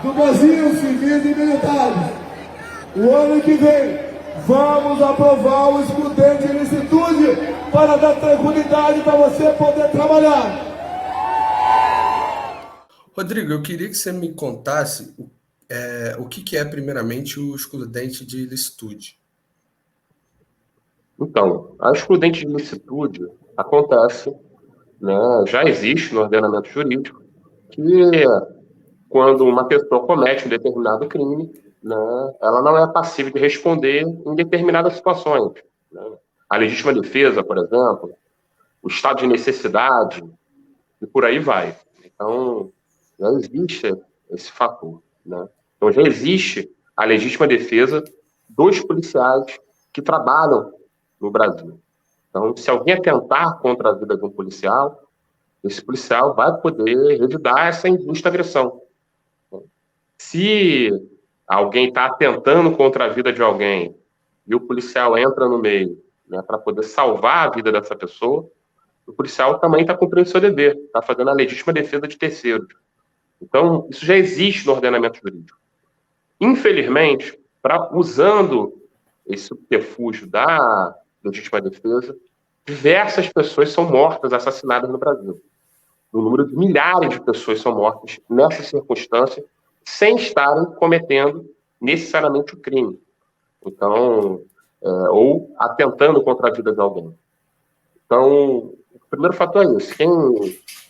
do Brasil, civis e militares. O ano que vem, vamos aprovar o excludente de licitude para dar tranquilidade para você poder trabalhar. Rodrigo, eu queria que você me contasse o que é, primeiramente, o excludente de licitude. Então, a excludente de licitude acontece, né, já existe no ordenamento jurídico, que quando uma pessoa comete um determinado crime, né, ela não é passível de responder em determinadas situações, né? A legítima defesa, por exemplo, o estado de necessidade, e por aí vai. Então, já existe esse fator, né? Então, já existe a legítima defesa dos policiais que trabalham no Brasil. Então, se alguém atentar contra a vida de um policial, esse policial vai poder revidar essa injusta agressão. Se alguém está atentando contra a vida de alguém e o policial entra no meio, né, para poder salvar a vida dessa pessoa, o policial também está cumprindo seu dever, está fazendo a legítima defesa de terceiros. Então, isso já existe no ordenamento jurídico. Infelizmente, usando esse subterfúgio da legítima defesa, diversas pessoas são mortas, assassinadas no Brasil. Um número de milhares de pessoas são mortas nessa circunstância, sem estarem cometendo necessariamente o crime. Então, ou atentando contra a vida de alguém. Então, o primeiro fator é esse. Quem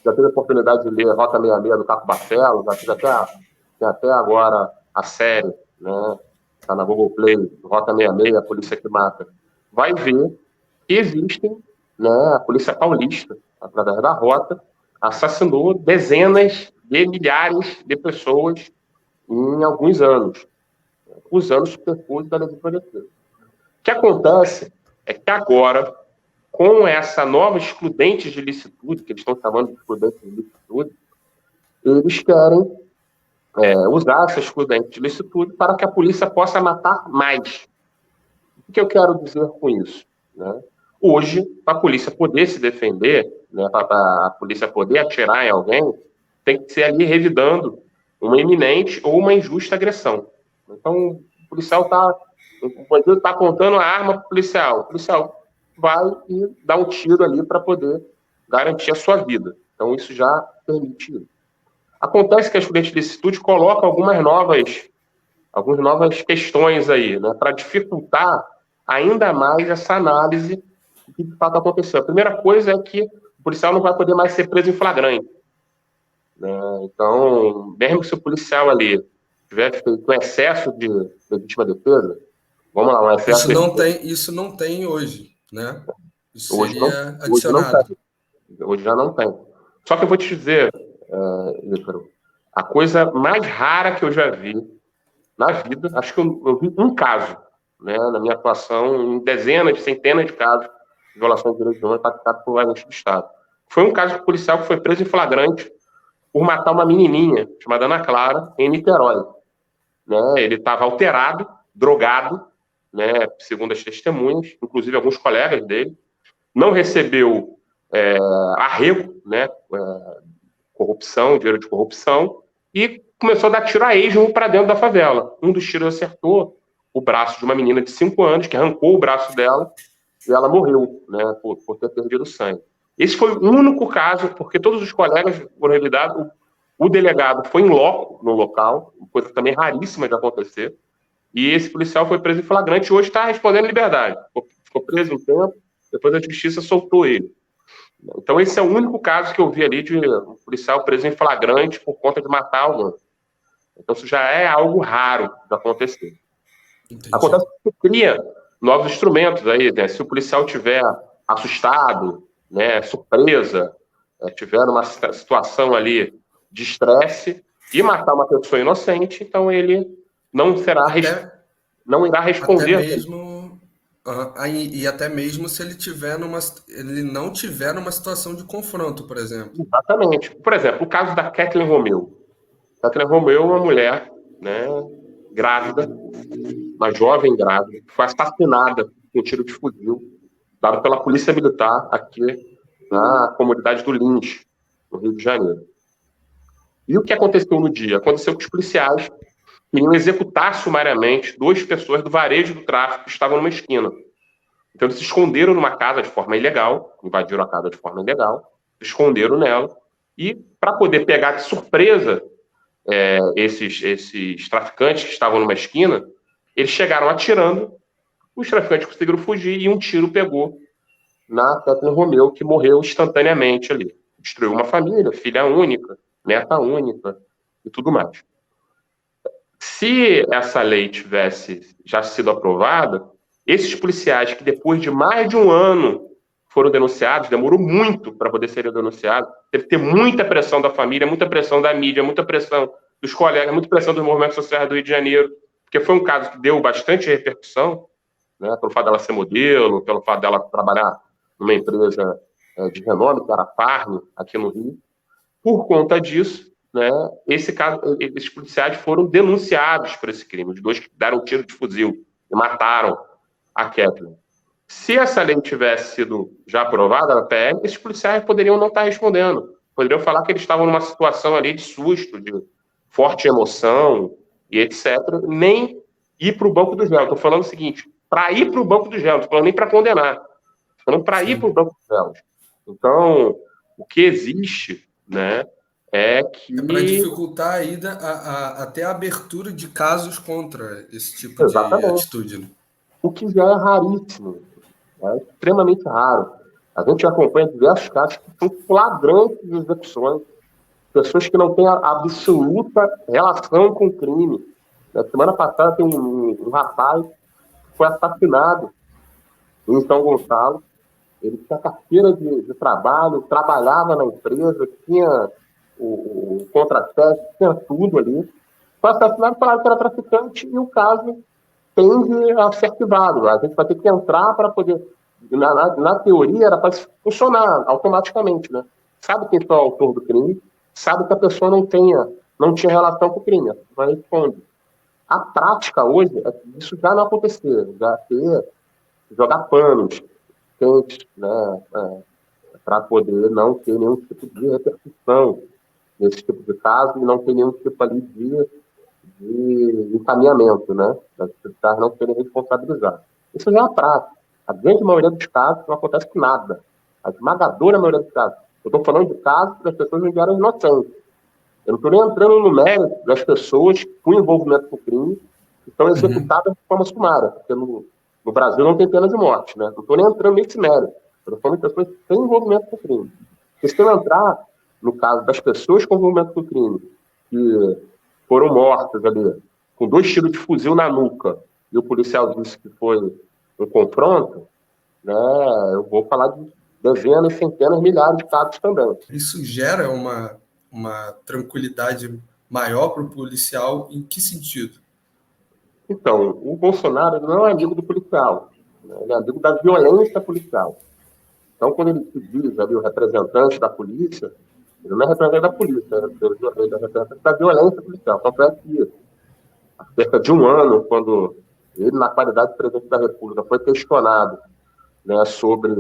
já teve a oportunidade de ler Rota 66 do Caco Barcelos, tem até agora a série, né? Está na Google Play, Rota 66, a Polícia que Mata, vai ver que existem, né, a Polícia Paulista, através da Rota, assassinou dezenas de milhares de pessoas em alguns anos, usando o subterfúgio da legítima defesa. O que acontece é que agora, com essa nova excludente de licitude, que eles estão chamando de excludente de licitude, eles querem usar essa excludente de licitude para que a polícia possa matar mais. O que eu quero dizer com isso? Né? Hoje, para a polícia poder se defender, né, para a polícia poder atirar em alguém, tem que ser ali revidando uma iminente ou uma injusta agressão. Então, o bandido está apontando a arma para o policial vai e dá um tiro ali para poder garantir a sua vida. Então, isso já permite isso. Acontece que a excludente de licitude coloca algumas novas questões aí, né, para dificultar ainda mais essa análise do que de fato aconteceu. A primeira coisa é que o policial não vai poder mais ser preso em flagrante, né? Então, mesmo se o policial ali tiver feito um excesso de legítima defesa, vamos lá, um excesso Isso não tem hoje, né? Isso hoje seria adicionado. Hoje já não tem. Só que eu vou te dizer, Ícaro, a coisa mais rara que eu já vi na vida, acho que eu vi um caso, né, na minha atuação, em dezenas, centenas de casos de violação de direitos humanos praticados por agentes do Estado. Foi um caso de policial que foi preso em flagrante por matar uma menininha chamada Ana Clara, em Niterói. Né? Ele estava alterado, drogado, né, segundo as testemunhas, inclusive alguns colegas dele, não recebeu arrego, né, corrupção, dinheiro de corrupção, e começou a dar tiro a esmo para dentro da favela. Um dos tiros acertou o braço de uma menina de 5 anos, que arrancou o braço dela, e ela morreu, né, por ter perdido sangue. Esse foi o único caso, porque todos os colegas foram revidados, o delegado foi em loco no local, coisa também raríssima de acontecer, e esse policial foi preso em flagrante e hoje está respondendo em liberdade. Ficou preso um tempo, depois a justiça soltou ele. Então esse é o único caso que eu vi ali de um policial preso em flagrante por conta de matar alguém. Então isso já é algo raro de acontecer. Entendi. Acontece que cria novos instrumentos aí, né? Se o policial tiver assustado, né, surpresa, tiver numa situação ali de estresse e matar uma pessoa inocente, então ele não irá responder. Até mesmo, e até mesmo se ele não tiver numa situação de confronto, por exemplo. Exatamente. Por exemplo, o caso da Kathleen Romeu. Kathleen Romeu é uma mulher, né, grávida, uma jovem grávida, que foi assassinada com um tiro de fuzil, dado pela Polícia Militar aqui na comunidade do Lins, no Rio de Janeiro. E o que aconteceu no dia? Aconteceu que os policiais queriam executar sumariamente 2 pessoas do varejo do tráfico que estavam numa esquina. Então, eles se esconderam numa casa de forma ilegal, invadiram a casa de forma ilegal, se esconderam nela, e para poder pegar de surpresa esses traficantes que estavam numa esquina, eles chegaram atirando, os traficantes conseguiram fugir e um tiro pegou na Kathleen Romeu, que morreu instantaneamente ali. Destruiu uma família, filha única, neta única e tudo mais. Se essa lei tivesse já sido aprovada, esses policiais que depois de mais de um ano foram denunciados, demorou muito para poder serem denunciados, teve que ter muita pressão da família, muita pressão da mídia, muita pressão dos colegas, muita pressão dos movimentos sociais do Rio de Janeiro, porque foi um caso que deu bastante repercussão, né, pelo fato dela ser modelo, pelo fato dela trabalhar numa empresa de renome, que era a Farm, aqui no Rio. Por conta disso, né, esses policiais foram denunciados por esse crime, os 2 que deram um tiro de fuzil e mataram a Kathleen. Se essa lei tivesse sido já aprovada na PL, esses policiais poderiam não estar respondendo, poderiam falar que eles estavam numa situação ali de susto, de forte emoção e etc., nem ir para o banco do réu. Estou falando o seguinte, para ir para o banco do réu, não estou falando nem para condenar, estou falando para ir para o banco do réu. Então, o que existe, né, é que... É para dificultar a ida até a abertura de casos contra esse tipo de atitude. Né? O que já é raríssimo, é extremamente raro. A gente acompanha diversos casos que são flagrantes de execuções, pessoas que não têm a absoluta relação com o crime. Na semana passada tem um rapaz que foi assassinado em São Gonçalo. Ele tinha carteira de trabalho, trabalhava na empresa, tinha o contra-cheque, tinha tudo ali. Foi assassinado, falaram que era traficante e o caso tende a ser arquivado. A gente vai ter que entrar para poder... Na teoria, era para funcionar automaticamente, né? Sabe quem foi o autor do crime, sabe que a pessoa não tinha relação com o crime, vai responder. A prática hoje é que isso já não acontecer, já jogar panos quentes, né, para poder não ter nenhum tipo de repercussão nesse tipo de caso e não ter nenhum tipo ali de encaminhamento, né, das pessoas não serem responsabilizadas. Isso já é a prática. A grande maioria dos casos não acontece com nada. A esmagadora maioria dos casos. Eu estou falando de casos que as pessoas não eram inocentes. Eu não estou nem entrando no mérito das pessoas com envolvimento com o crime que estão executadas de forma sumária, porque no Brasil não tem pena de morte, né? Não estou nem entrando nesse mérito. Eu estou falando de pessoas que têm envolvimento com o crime. Porque se eu entrar no caso das pessoas com envolvimento com o crime, que foram mortas ali, com 2 tiros de fuzil na nuca, e o policial disse que foi um confronto, né? Eu vou falar de dezenas, centenas, milhares de casos também. Isso gera uma tranquilidade maior para o policial em que sentido? Então, o Bolsonaro não é amigo do policial, né? Ele é amigo da violência policial. Então, quando ele se diz ali o representante da polícia, ele não é representante da polícia, ele é representante da violência policial. Tanto é que, há cerca de um ano, quando ele, na qualidade de presidente da República, foi questionado, né, sobre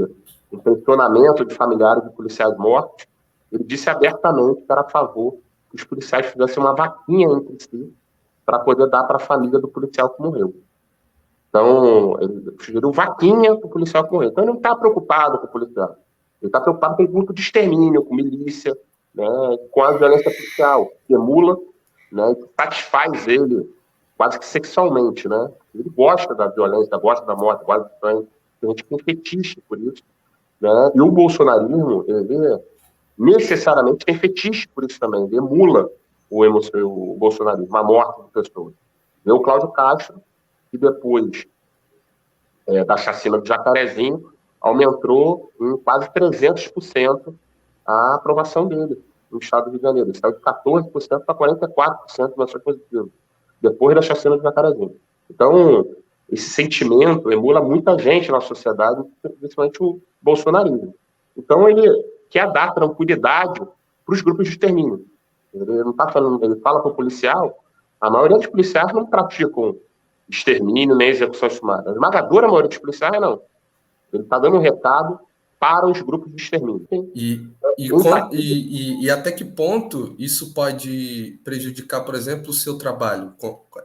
o pensionamento de familiares de policiais mortos, ele disse abertamente que era a favor que os policiais fizessem uma vaquinha entre si para poder dar para a família do policial que morreu. Então, ele sugeriu vaquinha para o policial que morreu. Então, ele não está preocupado com o policial. Ele está preocupado com o grupo de extermínio, com milícia, né, com a violência policial, que emula, né, que satisfaz ele quase que sexualmente, né? Ele gosta da violência, gosta da morte, gosta do sangue. Tem gente que tem fetiche por isso, né? E o bolsonarismo, ele necessariamente tem fetiche por isso também. Ele emula o bolsonarismo, a morte de pessoas. Vê o Cláudio Castro, que depois da chacina do Jacarezinho, aumentou em quase 300% a aprovação dele no estado do Rio de Janeiro. Ele saiu de 14% para 44% nas suas positivas, depois da chacina do Jacarezinho. Então, esse sentimento emula muita gente na sociedade, principalmente o bolsonarismo. Então, ele quer dar tranquilidade para os grupos de extermínio. Ele não tá falando, ele fala para o policial, a maioria dos policiais não praticam extermínio nem execução sumária. A esmagadora maioria dos policiais não. Ele está dando um recado para os grupos de extermínio. E até que ponto isso pode prejudicar, por exemplo, o seu trabalho,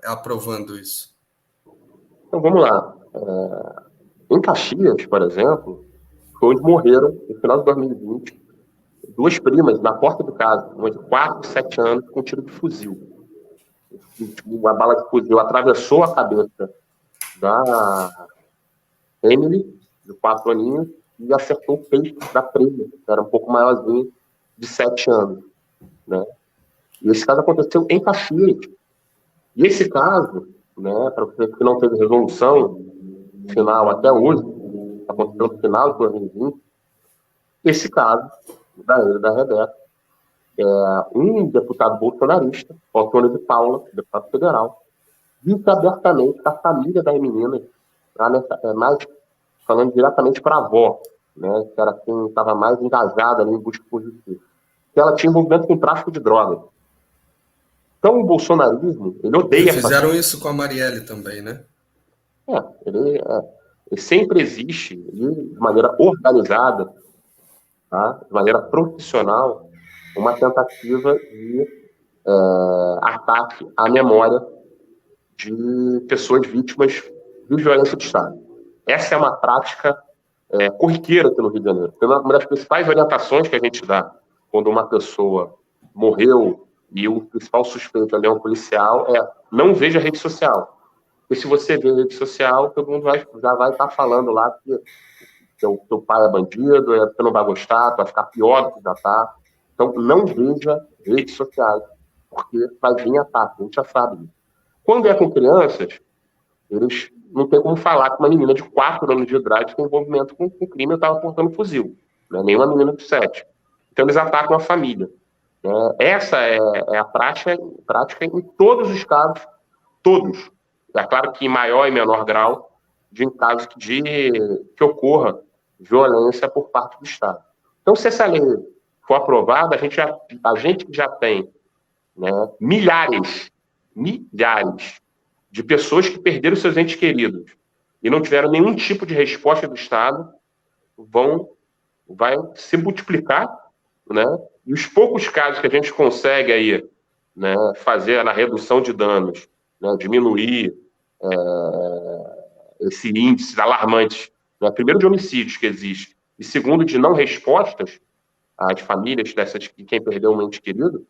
aprovando isso? Então, vamos lá. Em Caxias, por exemplo, foi onde morreram, no final de 2020, duas primas na porta de casa, uma de 4 e 7 anos, com um tiro de fuzil. Uma bala de fuzil atravessou a cabeça da Emily, de 4 aninhos, e acertou o peito da prima, que era um pouco maiorzinha, de 7 anos. Né? E esse caso aconteceu em Caxias. E esse caso, né, para você que não teve resolução final até hoje, aconteceu no final de 2020, esse caso da Rebeca, um deputado bolsonarista, o Antônio de Paula, deputado federal, disse abertamente que a família das meninas, mais falando diretamente para a avó, né, que era quem estava mais engajada ali em busca por justiça, que ela tinha envolvimento com tráfico de drogas. Então o bolsonarismo, ele odeia... Fizeram isso com a Marielle também, né? Ele sempre existe, de maneira organizada, tá, de maneira profissional, uma tentativa de ataque à memória de pessoas vítimas de violência de Estado. Essa é uma prática corriqueira aqui no Rio de Janeiro. Uma das principais orientações que a gente dá quando uma pessoa morreu e o principal suspeito ali é um policial não veja rede social. Porque se você vê rede social, todo mundo já vai estar falando lá que teu pai é bandido, você não vai gostar, tu vai ficar pior do que já está. Então, não veja redes sociais, porque vai vir ataque, a gente já sabe disso. Quando é com crianças, eles não tem como falar que uma menina de 4 anos de idade tem envolvimento com crime, eu estava portando fuzil, né? Nem uma menina de 7. Então, eles atacam a família. Essa é a prática em todos os casos, todos. É claro que em maior e menor grau, de casos que ocorra violência por parte do Estado. Então, se essa lei for aprovada, a gente já tem, né, milhares de pessoas que perderam seus entes queridos e não tiveram nenhum tipo de resposta do Estado, vai se multiplicar, né? E os poucos casos que a gente consegue aí, né, fazer na redução de danos, né, diminuir esse índice alarmante, né, primeiro de homicídios que existe, e segundo de não respostas às famílias dessas quem perdeu um ente querido,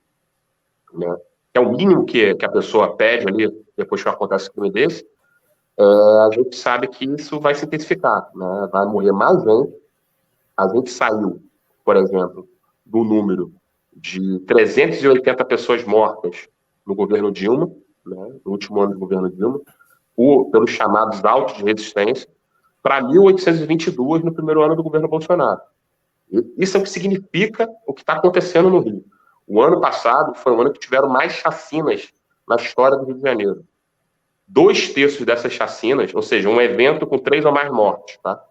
né, que é o mínimo que a pessoa pede ali depois que acontece um crime desse, a gente sabe que isso vai se intensificar, né, vai morrer mais gente. A gente saiu, por exemplo, do número de 380 pessoas mortas no governo Dilma, né, no último ano do governo Dilma, pelos chamados autos de resistência, para 1.822 no primeiro ano do governo Bolsonaro. Isso é o que significa o que está acontecendo no Rio. O ano passado foi o ano que tiveram mais chacinas na história do Rio de Janeiro. 2/3 dessas chacinas, ou seja, um evento com 3 ou mais mortes, tá,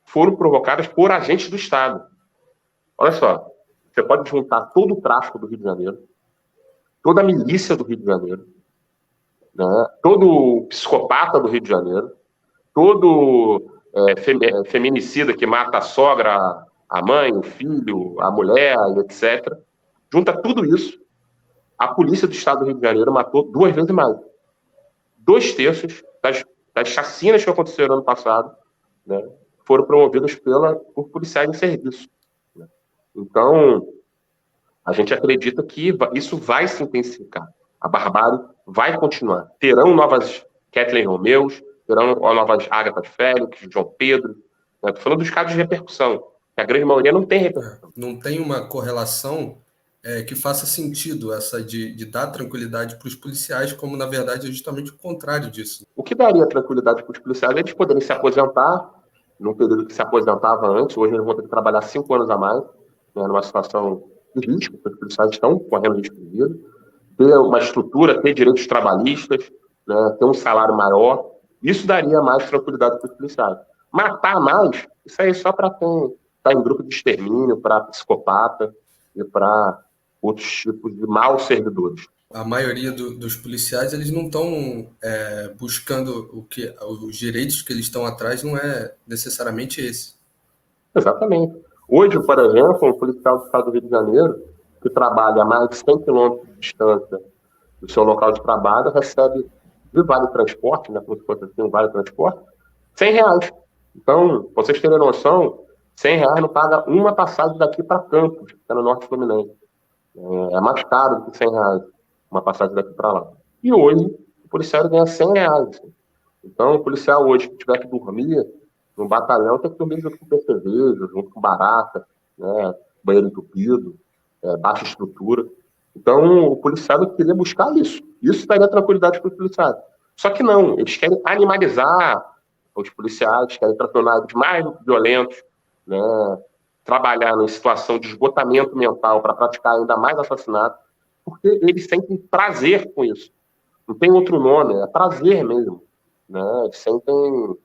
foram provocadas por agentes do Estado. Olha só, você pode juntar todo o tráfico do Rio de Janeiro, toda a milícia do Rio de Janeiro, né, todo o psicopata do Rio de Janeiro, todo feminicida que mata a sogra, a mãe, o filho, a mulher, etc. Junta tudo isso, a polícia do Estado do Rio de Janeiro matou 2 vezes mais. 2/3 das chacinas que aconteceram ano passado, né, foram promovidas por policiais em serviço. Né? Então, a gente acredita que isso vai se intensificar. A barbárie vai continuar. Terão novas Kathleen Romeus, terão novas Agatha Félix, João Pedro. Estou falando dos casos de repercussão, que a grande maioria não tem repercussão. Não tem uma correlação que faça sentido, essa de dar tranquilidade para os policiais, como na verdade é justamente o contrário disso. O que daria tranquilidade para os policiais é eles poderem se aposentar, num período que se aposentava antes, hoje eles vão ter que trabalhar 5 anos a mais, né, numa situação de risco, porque os policiais estão correndo risco de vida, ter uma estrutura, ter direitos trabalhistas, né, ter um salário maior, isso daria mais tranquilidade para os policiais. Matar mais, isso aí é só para quem está em grupo de extermínio, para psicopata e para outros tipos de maus servidores. A maioria dos policiais, eles não estão buscando os direitos que eles estão atrás, não é necessariamente esse. Exatamente. Hoje, por exemplo, um policial do estado do Rio de Janeiro, que trabalha a mais de 100 quilômetros de distância do seu local de trabalho, recebe de vale transporte, né, como se fosse assim, um vale transporte, R$ 100. Então, pra vocês terem noção, R$ 100 não paga uma passagem daqui para Campos, que é no Norte Fluminense. É mais caro do que R$ 100, uma passagem daqui para lá. E hoje, o policial ganha R$ 100. Então, o policial hoje que tiver que dormir no batalhão tem que dormir junto com percevejo, junto com barata, né, banheiro entupido, baixa estrutura. Então, o policial queria buscar isso. Isso daria tranquilidade para os policiais. Só que não, eles querem animalizar os policiais, querem tornar eles mais violentos, né, trabalhar em situação de esgotamento mental para praticar ainda mais assassinato, porque eles sentem prazer com isso. Não tem outro nome, é prazer mesmo. Né? Eles sentem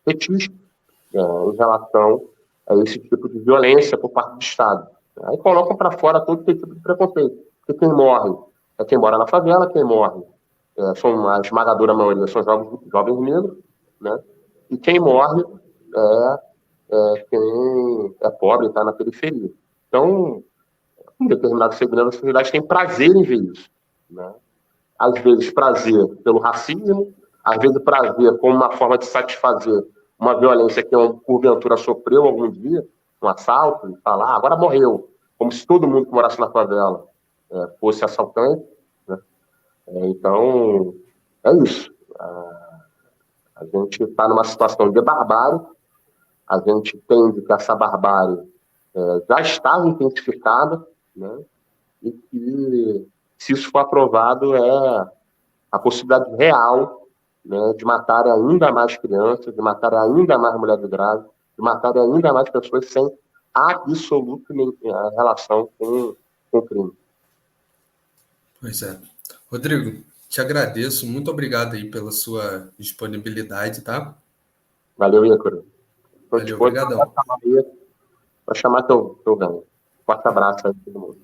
fetiche em relação a esse tipo de violência por parte do Estado. Aí colocam para fora todo esse tipo de preconceito. Porque quem morre é quem mora na favela, quem morre são a esmagadora maioria são jovens negros, né? E quem morre quem é pobre e está na periferia. Então, um determinado segmento da sociedade tem prazer em ver isso. Né? Às vezes prazer pelo racismo, às vezes prazer como uma forma de satisfazer uma violência que porventura sofreu algum dia, um assalto, e falar, agora morreu, como se todo mundo que morasse na favela fosse assaltante. Né? Então, é isso. A gente está numa situação de barbárie, a gente entende que essa barbárie já estava intensificada, né? E que, se isso for aprovado, a possibilidade real, né, de matar ainda mais crianças, de matar ainda mais mulheres grávidas, de matar ainda mais pessoas sem absoluta relação com o crime. Pois é. Rodrigo, te agradeço. Muito obrigado aí pela sua disponibilidade, tá? Valeu, Ícaro. Valeu, obrigadão. Para chamar teu ganho. Forte abraço aí, todo mundo.